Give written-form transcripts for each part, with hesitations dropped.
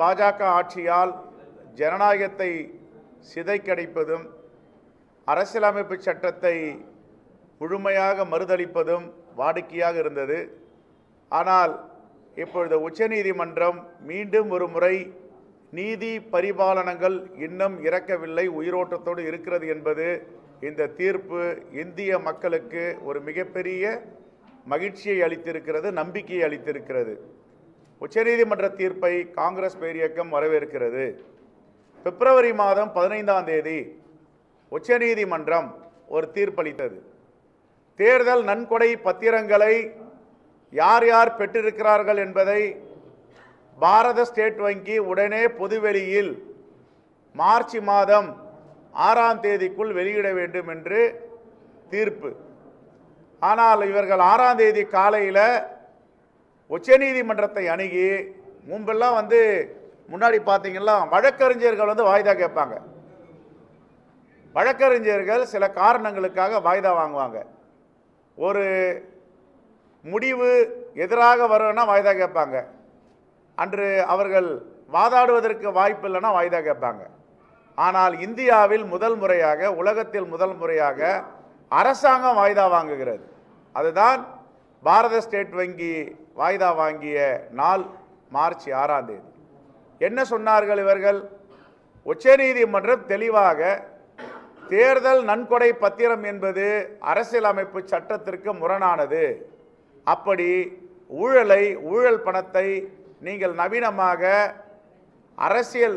பாஜக ஆட்சியால் ஜனநாயகத்தை சிதைக்கடிப்பதும் அரசியலமைப்பு சட்டத்தை முழுமையாக மறுதலிப்பதும் வாடிக்கையாக இருந்தது. ஆனால் இப்பொழுது உச்சநீதிமன்றம் மீண்டும் ஒரு முறை நீதி பரிபாலனங்கள் இன்னும் இறக்கவில்லை, உயிரோட்டத்தோடு இருக்கிறது என்பது இந்த தீர்ப்பு இந்திய மக்களுக்கு ஒரு மிகப்பெரிய மகிழ்ச்சியை அளித்திருக்கிறது, நம்பிக்கையை அளித்திருக்கிறது. உச்சநீதிமன்ற தீர்ப்பை காங்கிரஸ் பேரியக்கம் வரவேற்கிறது. பிப்ரவரி மாதம் 15ஆம் தேதி உச்சநீதிமன்றம் ஒரு தீர்ப்பளித்தது. தேர்தல் நன்கொடை பத்திரங்களை யார் யார் பெற்றிருக்கிறார்கள் என்பதை பாரத ஸ்டேட் வங்கி உடனே பொதுவெளியில் மார்ச் மாதம் 6ஆம் தேதிக்குள் வெளியிட வேண்டும் என்று தீர்ப்பு. ஆனால் இவர்கள் 6ஆம் தேதி காலையில் உச்சநீதிமன்றத்தை அணுகி, முன்பெல்லாம் முன்னாடி பார்த்தீங்கன்னா வழக்கறிஞர்கள் வாய்தா கேட்பாங்க. வழக்கறிஞர்கள் சில காரணங்களுக்காக வாய்தா வாங்குவாங்க. ஒரு முடிவு எதிராக வரும்னா வாய்தா கேட்பாங்க. அன்று அவர்கள் வாதாடுவதற்கு வாய்ப்பு இல்லைன்னா வாய்தா கேட்பாங்க. ஆனால் இந்தியாவில் முதல் முறையாக, உலகத்தில் முதல் முறையாக அரசாங்கம் வாய்தா வாங்குகிறது. அதுதான் பாரத ஸ்டேட் வங்கி வாய்தா வாங்கிய நாள் மார்ச் 6ஆம் தேதி. என்ன சொன்னார்கள் இவர்கள்? உச்சநீதிமன்றம் தெளிவாக தேர்தல் நன்கொடை பத்திரம் என்பது அரசியலமைப்பு சட்டத்திற்கு முரணானது. அப்படி ஊழல் பணத்தை நீங்கள் நவீனமாக அரசியல்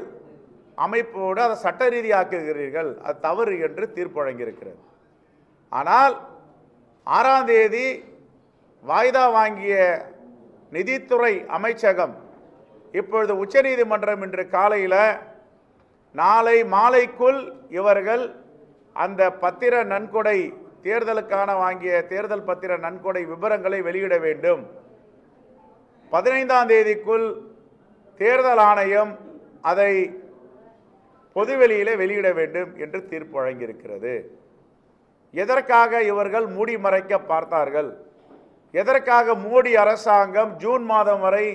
அமைப்போடு அதை சட்ட ரீதியாக்குகிறீர்கள், அது தவறு என்று தீர்ப்பு வழங்கியிருக்கிறது. ஆனால் 6ஆம் தேதி வாய்தா வாங்கிய நிதித்துறை அமைச்சகம் இப்பொழுது உச்சநீதிமன்றம் இன்று காலையில் நாளை மாலைக்குள் இவர்கள் அந்த பத்திர நன்கொடை, தேர்தலுக்கான வாங்கிய தேர்தல் பத்திர நன்கொடை விவரங்களை வெளியிட வேண்டும். 15ஆம் தேதிக்குள் தேர்தல் ஆணையம் அதை பொதுவெளியிலே வெளியிட வேண்டும் என்று தீர்ப்பு வழங்கியிருக்கிறது. எதற்காக இவர்கள் மூடி மறைக்க பார்த்தார்கள்? எதற்காக மோடி அரசாங்கம் ஜூன் மாதம் வரை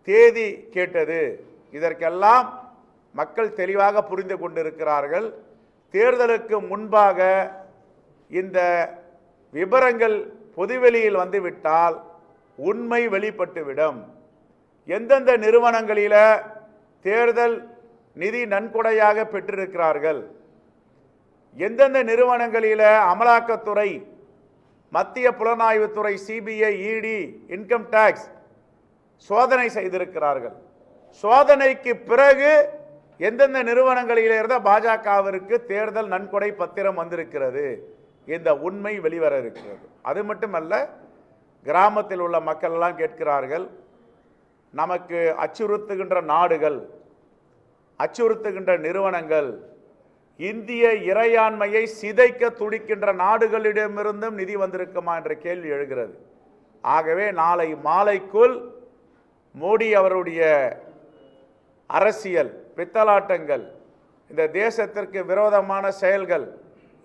தேதி கேட்டது? இதற்கெல்லாம் மக்கள் தெளிவாக புரிந்து கொண்டிருக்கிறார்கள். தேர்தலுக்கு முன்பாக இந்த விபரங்கள் பொதுவெளியில் வந்துவிட்டால் உண்மை வெளிப்பட்டுவிடும். எந்தெந்த நிறுவனங்களில் தேர்தல் நிதி நன்கொடையாக பெற்றிருக்கிறார்கள், எந்தெந்த நிறுவனங்களில் அமலாக்கத்துறை, மத்திய புலனாய்வுத்துறை, சிபிஐ, இடி, இன்கம் டாக்ஸ் சோதனை செய்திருக்கிறார்கள், சோதனைக்கு பிறகு எந்தெந்த நிறுவனங்களில் இருந்த பாஜகவிற்கு தேர்தல் நன்கொடை பத்திரம் வந்திருக்கிறது, இந்த உண்மை வெளிவர இருக்கிறது. அது மட்டுமல்ல, கிராமத்தில் உள்ள மக்கள் எல்லாம் கேட்கிறார்கள், நமக்கு அச்சுறுத்துகின்ற நாடுகள், அச்சுறுத்துகின்ற நிறுவனங்கள், இந்திய இறையாண்மையை சிதைக்க துடிக்கின்ற நாடுகளிடமிருந்தும் நிதி வந்திருக்குமா என்ற கேள்வி எழுகிறது. ஆகவே நாளை மாலைக்குள் மோடி அவருடைய அரசியல் பித்தலாட்டங்கள், இந்த தேசத்திற்கு விரோதமான செயல்கள்,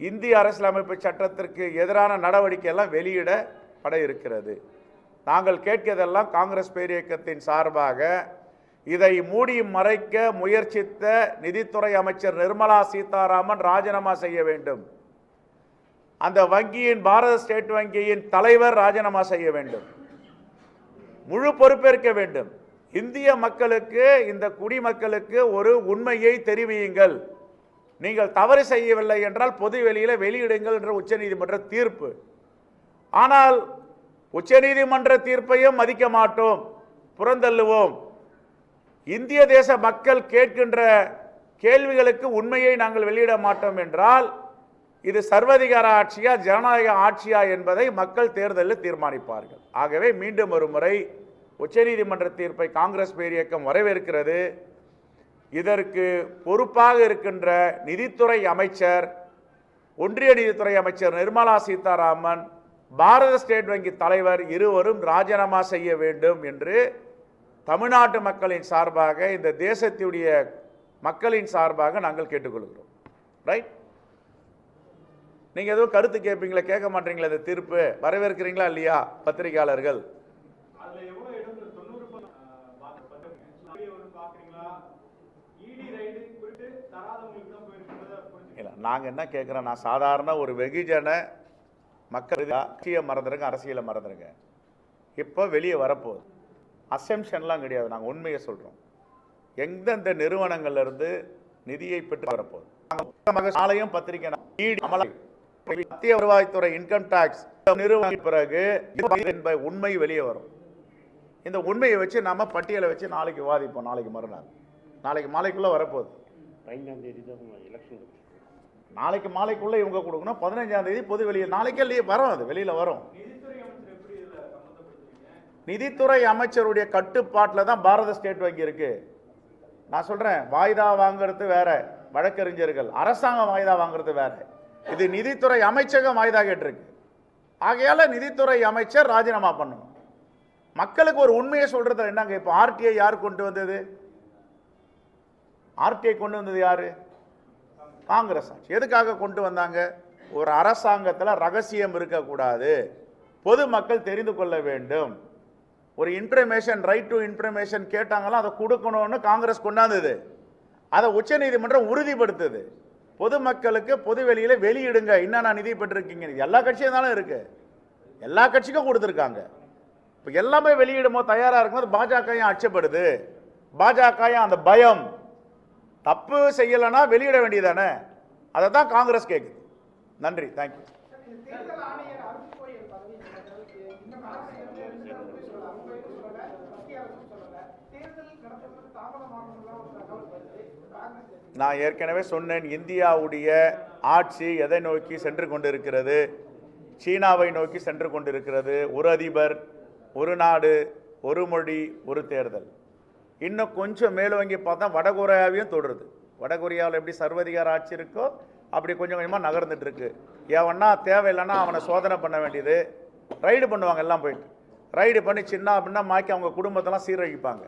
இந்திய அரசியலமைப்பு சட்டத்திற்கு எதிரான நடவடிக்கை எல்லாம் வெளியிடப்பட இருக்கிறது. நாங்கள் கேட்கிறதெல்லாம் காங்கிரஸ் பேரியக்கத்தின் சார்பாக இதை மூடி மறைக்க முயற்சித்த நிதித்துறை அமைச்சர் நிர்மலா சீதாராமன் ராஜினாமா செய்ய வேண்டும். அந்த வங்கியின், பாரத ஸ்டேட் வங்கியின் தலைவர் ராஜினாமா செய்ய வேண்டும். முழு பொறுப்பேற்க வேண்டும். இந்திய மக்களுக்கு, இந்த குடிமக்களுக்கு ஒரு உண்மையை தெரிவியுங்கள். நீங்கள் தவறு செய்யவில்லை என்றால் பொது வெளியில வெளியிடுங்கள் என்ற உச்சநீதிமன்ற தீர்ப்பு. ஆனால் உச்சநீதிமன்ற தீர்ப்பையும் மதிக்க மாட்டோம், புறந்தள்ளுவோம். இந்திய தேச மக்கள் கேட்கின்ற கேள்விகளுக்கு உண்மையை நாங்கள் வெளியிட மாட்டோம் என்றால் இது சர்வதிகார ஆட்சியா, ஜனநாயக ஆட்சியா என்பதை மக்கள் தேர்தலில் தீர்மானிப்பார்கள். ஆகவே மீண்டும் ஒரு முறை உச்சநீதிமன்ற தீர்ப்பை காங்கிரஸ் பேரியக்கம் வரவேற்கிறது. இதற்கு பொறுப்பாக இருக்கின்ற நிதித்துறை அமைச்சர், ஒன்றிய நிதித்துறை அமைச்சர் நிர்மலா சீதாராமன், பாரத ஸ்டேட் வங்கி தலைவர் இருவரும் ராஜினாமா செய்ய வேண்டும் என்று தமிழ்நாட்டு மக்களின் சார்பாக, இந்த தேசத்துடைய மக்களின் சார்பாக நாங்கள் கேட்டுக்கொள்கிறோம். ரைட்? நீங்க எதுவும் கருத்து கேட்பீங்களா? கேட்க மாட்டீங்களா? இந்த தீர்ப்பு வரவேற்கிறீங்களா இல்லையா? பத்திரிகையாளர்கள் இல்லை, நாங்கள் என்ன கேட்குறோம், நான் சாதாரண ஒரு வெகுஜன மக்கள் கட்சியை மறந்துடுங்க, அரசியலை மறந்துடுங்க. இப்போ வெளியே வரப்போகுது, அசம்ஷன்லாம் கிடையாது, நாங்கள் உண்மையை சொல்கிறோம். எந்தெந்த நிறுவனங்கள்லேருந்து நிதியை பெற்று வரப்போகுது நாளையும் பத்திரிகை மத்திய வருவாய்த்துறை இன்கம் டாக்ஸ் நிறுவன பிறகு உண்மை வெளியே வரும். இந்த உண்மையை வச்சு நம்ம பட்டியலை வச்சு நாளைக்கு விவாதிப்போம். நாளைக்கு மறுநாள், நாளைக்கு மாலைக்குள்ளே வரப்போகுது. 5ஆம் தேதி தான் எலெக்ஷன். நாளைக்கு மாலைக்குள்ளே இவங்க கொடுக்கணும். 15ஆம் தேதி பொது வெளியில் நாளைக்கே வரும், அது வெளியில் வரும். நிதித்துறை அமைச்சருடைய கட்டுப்பாட்டில் தான் பாரத ஸ்டேட் வங்கி இருக்கு. நான் சொல்றேன், வாய்தா வாங்குறது வேற, வழக்கறிஞர்கள் அரசாங்கம் வாய்தா வாங்குறது வேற. இது நிதித்துறை அமைச்சகம் வாய்தா கேட்டிருக்கு. ஆகையால நிதித்துறை அமைச்சர் ராஜினாமா பண்ணணும். மக்களுக்கு ஒரு உண்மையை சொல்றது என்னங்க. இப்போ ஆர்டிஐ யார் கொண்டு வந்தது? ஆர்டிஐ கொண்டு வந்தது யாரு? காங்கிரஸ் ஆட்சி. எதுக்காக கொண்டு வந்தாங்க? ஒரு அரசாங்கத்தில் ரகசியம் இருக்கக்கூடாது, பொதுமக்கள் தெரிந்து கொள்ள வேண்டும், ஒரு இன்ஃபர்மேஷன், ரைட் டு இன்ஃபர்மேஷன் கேட்டாங்களோ அதை கொடுக்கணும்னு காங்கிரஸ் கொண்டாந்தது. அதை உச்சநீதிமன்றம் உறுதிப்படுத்துது. பொதுமக்களுக்கு பொதுவெளியில வெளியிடுங்க, என்னென்ன நிதி பெற்றிருக்கீங்க. எல்லா கட்சியும் தானே இருக்கு, எல்லா கட்சிக்கும் கொடுத்துருக்காங்க. இப்போ எல்லாமே வெளியிடும் போது தயாரா இருக்கும்போது பாஜக அச்சப்படுது. பாஜக அந்த பயம், தப்பு செய்யலைன்னா வெளியிட வேண்டியதானே, அதை தான் காங்கிரஸ் கேட்குது. நன்றி, தேங்க்யூ. நான் ஏற்கனவே சொன்னேன், இந்தியாவுடைய ஆட்சி எதை நோக்கி சென்று கொண்டிருக்கிறது? சீனாவை நோக்கி சென்று கொண்டிருக்கிறது. ஒரு அதிபர், ஒரு நாடு, ஒரு மொழி, ஒரு தேர்தல். இன்னும் கொஞ்சம் மேலோங்கி பார்த்தா வடகொரியாவையும் தொடுறது. வடகொரியாவில் எப்படி சர்வதிகார ஆட்சி இருக்கோ அப்படி கொஞ்சம் கொஞ்சமாக நகர்ந்துட்டு இருக்கு. ஏவன்னா தேவையில்லைன்னா அவனை சோதனை பண்ண வேண்டியது, ரைடு பண்ணுவாங்க. எல்லாம் போயிட்டு ரைடு பண்ணி சின்ன அப்படின்னா மாக்கி அவங்க குடும்பத்தெல்லாம் சீரழிப்பாங்க.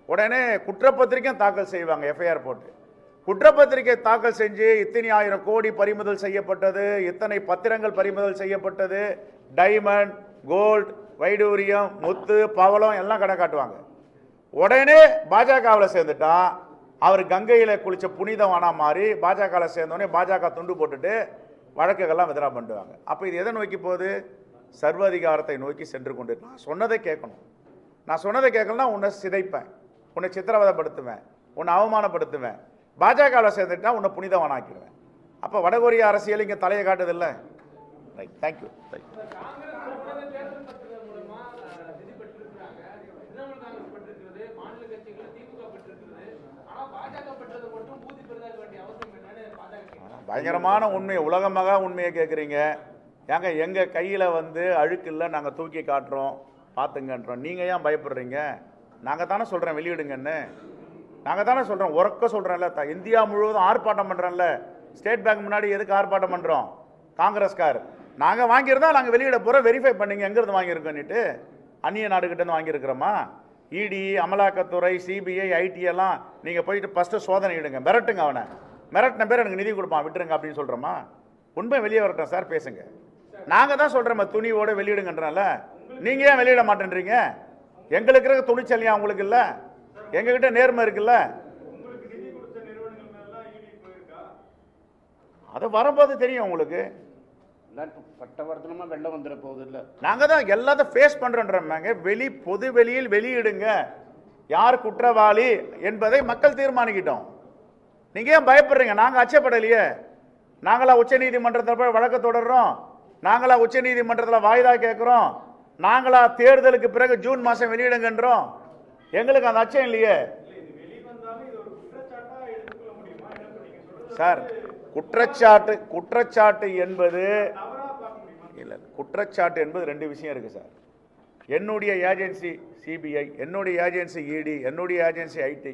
உடனே குற்றப்பத்திரிக்கையும் தாக்கல் செய்வாங்க, எஃப்ஐஆர் போட்டு. குற்றப்பத்திரிகை தாக்கல் செஞ்சு இத்தனை 1000 கோடி பறிமுதல் செய்யப்பட்டது, இத்தனை பத்திரங்கள் பறிமுதல் செய்யப்பட்டது, டைமண்ட், கோல்டு, வைடூரியம், முத்து, பவளம் எல்லாம் கடை காட்டுவாங்க. உடனே பாஜகவில் சேர்ந்துட்டா அவர் கங்கையில் குளிச்ச புனிதவானா மாதிரி பாஜகவில் சேர்ந்தோடனே பாஜக துண்டு போட்டுட்டு வழக்குகள்லாம் வித்ரா பண்ணுவாங்க. அப்போ இது எதை நோக்கி போகுது? சர்வாதிகாரத்தை நோக்கி சென்று கொண்டு. நான் சொன்னதை கேட்கணும். நான் சொன்னதை கேட்கலன்னா உன்னை சிதைப்பேன், உன்னை சித்திரவதைப்படுத்துவேன், உன்னை அவமானப்படுத்துவேன். பாஜகவில் சேர்ந்துட்டா உன்னை புனிதவானாக்கிடுவேன். அப்போ வடகொரியா அரசியல் இங்கே தலையை காட்டுதில்லை. Right, thank you. பயங்கரமான உண்மை, உலகமாக உண்மையை கேட்குறீங்க. ஏங்க எங்கள் கையில் அழுக்கு இல்லை, நாங்கள் தூக்கி காட்டுறோம், பார்த்துங்கன்றோம். நீங்கள் ஏன் பயப்படுறீங்க? நாங்கள் தானே சொல்கிறேன் வெளியிடுங்கன்னு. நாங்கள் தானே சொல்கிறோம், உறக்க சொல்கிறேன்ல. இந்தியா முழுவதும் ஆர்ப்பாட்டம் பண்ணுறோம்ல. ஸ்டேட் பேங்க் முன்னாடி எதுக்கு ஆர்ப்பாட்டம் பண்ணுறோம்? காங்கிரஸ்கார். நாங்கள் வாங்கியிருந்தா நாங்கள் வெளியிட போகிறோம், வெரிஃபை பண்ணிங்க எங்கேருந்து வாங்கியிருக்கோன்னுட்டு. அந்நிய நாடுகிட்டேருந்து வாங்கியிருக்கிறோமா? இடி, அமலாக்கத்துறை, சிபிஐ, ஐடி எல்லாம் நீங்கள் போயிட்டு ஃபஸ்ட்டு சோதனை இடுங்க, மிரட்டுங்க. அவனை மிரட்டின பேர் எனக்கு நிதி கொடுப்பான், விட்டுருங்க அப்படின்னு சொல்கிறோமா? உண்மை வெளியே வரட்டும் சார், பேசுங்க. நாங்கள் தான் சொல்கிறோம் துணிவோடு வெளியிடுங்கன்றனால. நீங்கள் ஏன் வெளியிட மாட்டேன்றீங்க? எங்களுக்கு இருக்க துணிச்சல்லையா உங்களுக்கு இல்லை? எங்ககிட்ட நேர்மை இருக்குல்ல. அது வரும்போது தெரியும் உங்களுக்கு. பட்டவர்த்தனமா வெள்ளம் வந்துட போகுது இல்லை. நாங்கள் தான் எல்லாத்தையும் ஃபேஸ் பண்ணுறோன்றாங்க. பொது வெளியில் வெளியிடுங்க, யார் குற்றவாளி என்பதை மக்கள் தீர்மானிக்கிட்டோம். நீங்க ஏன் பயப்படுறீங்க? நாங்கள் அச்சப்படலையே. நாங்களா உச்ச நீதிமன்றத்தில் போய் வழக்கு தொடர்றோம், நாங்களா உச்ச நீதிமன்றத்தில் வாய்தா கேட்குறோம், நாங்களா தேர்தலுக்கு பிறகு ஜூன் மாதம் வெளியிடுங்கன்றோம். எங்களுக்கு அந்த அச்சம் இல்லையே சார். குற்றச்சாட்டு என்பது இல்லை, குற்றச்சாட்டு என்பது ரெண்டு விஷயம் இருக்கு சார். என்னுடைய ஏஜென்சி சிபிஐ, என்னுடைய ஏஜென்சி இடி, என்னுடைய ஏஜென்சி ஐடி.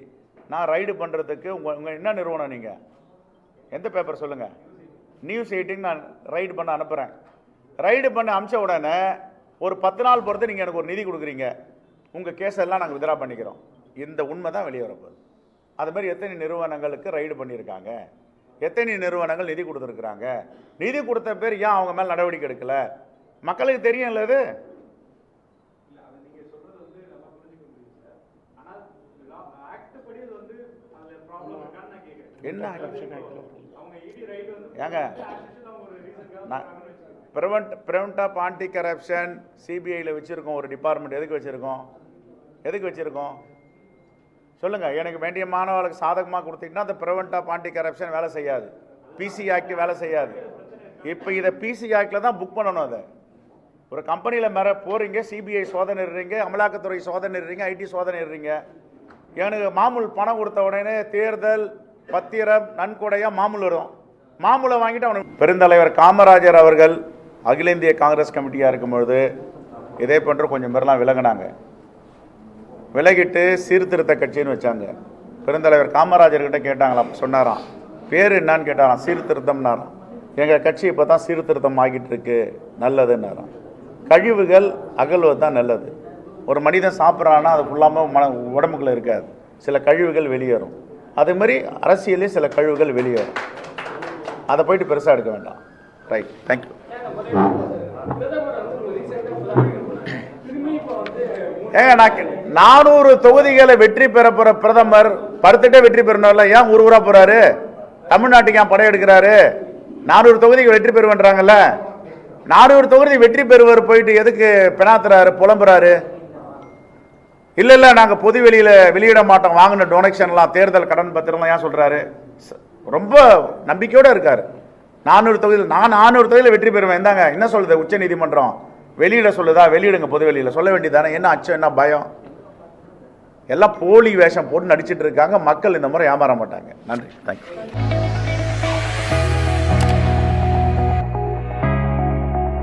நான் ரைடு பண்ணுறதுக்கு உங்கள் என்ன நிறுவனம்? நீங்கள் எந்த பேப்பர் சொல்லுங்கள்? நியூஸ் 18 நான் ரைடு பண்ண அனுப்புகிறேன். ரைடு பண்ண அனுப்பிச்ச உடனே ஒரு 10 நாள் பொறுத்து நீங்கள் எனக்கு ஒரு நிதி கொடுக்குறீங்க, உங்கள் கேஸெல்லாம் நாங்கள் வித்ரா பண்ணிக்கிறோம். இந்த உண்மை தான் வெளியே வரப்போகுது. அதுமாதிரி எத்தனை நிறுவனங்களுக்கு ரைடு பண்ணியிருக்காங்க, எத்தனை நிறுவனங்கள் நிதி கொடுத்துருக்குறாங்க, நிதி கொடுத்த பேர் ஏன் அவங்க மேலே நடவடிக்கை எடுக்கல? மக்களுக்கு தெரியும் இல்லை? அது என்ன ஏங்க பிரிவென்ட் ஆஃப் ஆன்டி கரப்ஷன் சிபிஐயில் வச்சுருக்கோம் ஒரு டிபார்ட்மெண்ட். எதுக்கு வச்சுருக்கோம் சொல்லுங்கள். எனக்கு வேண்டிய மாணவர்களுக்கு சாதகமாக கொடுத்தீங்கன்னா அந்த பிரிவென்ட் ஆஃப் ஆன்டி கரப்ஷன் வேலை செய்யாது, பிசி ஆக்ட் வேலை செய்யாது. இப்போ இதை பிசி ஆக்டில் தான் புக் பண்ணணும். அதை ஒரு கம்பெனியில் போகிறீங்க, சிபிஐ சோதனை இடுறீங்க, அமலாக்கத்துறை சோதனை இடுறீங்க, ஐடி சோதனை இடுறீங்க. எனக்கு மாமூல் பணம் கொடுத்த உடனே தேர்தல் பத்திரம் நன்கொடையாக மாமூல் வரும். மாமூலை வாங்கிட்டு அவனுக்கு பெருந்தலைவர் காமராஜர் அவர்கள் அகில இந்திய காங்கிரஸ் கமிட்டியாக இருக்கும்பொழுது இதே போன்று கொஞ்சம் பேர்லாம் விலகினாங்க. விலகிட்டு சீர்திருத்த கட்சின்னு வச்சாங்க. பெருந்தலைவர் காமராஜர்கிட்ட கேட்டாங்களாம், சொன்னாராம் பேர் என்னான்னு கேட்டாராம், சீர்திருத்தம்னாராம். எங்கள் கட்சி இப்போ தான் சீர்திருத்தம் ஆகிட்டு இருக்கு, நல்லதுன்னாராம். கழிவுகள் அகழ்வது தான் நல்லது. ஒரு மனிதன் சாப்பிட்றான்னா அது ஃபுல்லாமல் உடம்புக்குள்ளே இருக்காது, சில கழிவுகள் வெளியேறும். அதே மாதிரி அரசியலே சில கழிவுகள் வெளியேறும். அதை போயிட்டு பெருசாக எடுக்க வேண்டாம். Right, thank you. ஏங்க நான் 400 தொகுதிகளை வெற்றி பெற போற பிரதமர் படுத்துட்டே வெற்றி பெறணும்ல, ஏன் ஊரா போறாரு? தமிழ்நாட்டுக்கு ஏன் படையெடுக்கிறாரு? 400 தொகுதிகள் வெற்றி பெறுவன்றாங்கல்ல, 400 தொகுதி வெற்றி பெறுவர் போயிட்டு எதுக்கு பெணாத்துறாரு, புலம்புறாரு? இல்ல நாங்க பொது வெளியிட மாட்டோம், வாங்கின டொனேஷன்லாம் தேர்தல் கடன் பத்திரம் ஏன் சொல்றாரு? ரொம்ப நம்பிக்கையோட இருக்காரு. 400 தொகுதியில் நான் 400 தொகுதியில் வெற்றி பெறுவேன். இருந்தாங்க என்ன சொல்லுது உச்ச நீதிமன்றம்? வெளியிட சொல்லுதா? வெளியிடுங்க, பொது வெளியில சொல்ல வேண்டியதானே. என்ன அச்சம், என்ன பயம்? எல்லாம் போலி வேஷம் போட்டு நடிச்சிட்டு இருக்காங்க. மக்கள் இந்த முறை ஏமாற மாட்டாங்க. நன்றி, தேங்க்யூ.